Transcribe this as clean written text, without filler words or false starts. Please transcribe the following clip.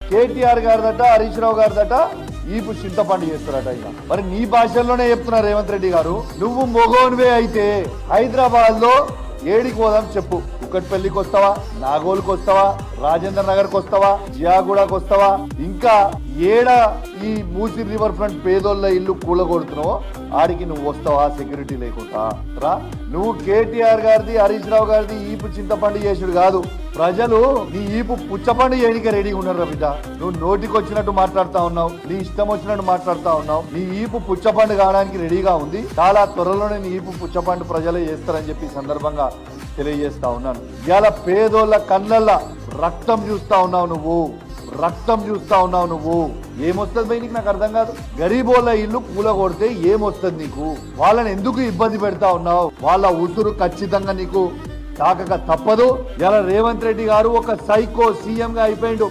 కేటీఆర్ గారిదట, హరీష్ రావు గారిదట ఈపు చింతపండు చేస్తారట. ఇక మరి నీ భాషల్లోనే చెప్తున్నా రేవంత్ రెడ్డి గారు, నువ్వు మొగోన్వే అయితే హైదరాబాద్ లో ఏడికి పోదాం చెప్పు. కుక్కట్పల్లికి వస్తావా, నాగోల్కి వస్తావా, రాజేందర్ నగర్కి వస్తావా, జియాగూడకి వస్తావా, ఇంకా ఏడ ఈ మూసి రివర్ ఫ్రంట్ పేదోళ్ళ ఇల్లు కూలగొడుతున్నావో ఆడికి నువ్వు వస్తావా సెక్యూరిటీ లేకుండా రా. నువ్వు కేటీఆర్ గారిది, హరీష్ రావు గారిది ఈపు చింతపండు చేసుడు కాదు, ప్రజలు నీ ఈపు పుచ్చపండు చేయడానికి రెడీగా ఉన్నారు రా బిడ్డ. నువ్వు నోటికి వచ్చినట్టు మాట్లాడుతా ఉన్నావు, నీ ఇష్టం వచ్చినట్టు మాట్లాడుతా ఉన్నావు. నీ ఈపు పుచ్చపండు కావడానికి రెడీగా ఉంది. చాలా త్వరలోనే నీ ఈపు పుచ్చపండు ప్రజలే చేస్తారని చెప్పి సందర్భంగా తెలియజేస్తా ఉన్నాను. ఇవాళ పేదోళ్ళ కళ్ళల్లో రక్తం చూస్తా ఉన్నావు నువ్వు, రక్తం చూస్తా ఉన్నావు నువ్వు. ఏమొస్తుంది బయటికి నాకు అర్థం కాదు. గరీబోళ్ళ ఇల్లు కూలగొడితే ఏమొస్తుంది నీకు? వాళ్ళని ఎందుకు ఇబ్బంది పెడతా ఉన్నావు? వాళ్ళ ఉసురు ఖచ్చితంగా నీకు తాకక తప్పదు. ఇలా రేవంత్ రెడ్డి గారు ఒక సైకో సీఎం గా అయిపోయిండు.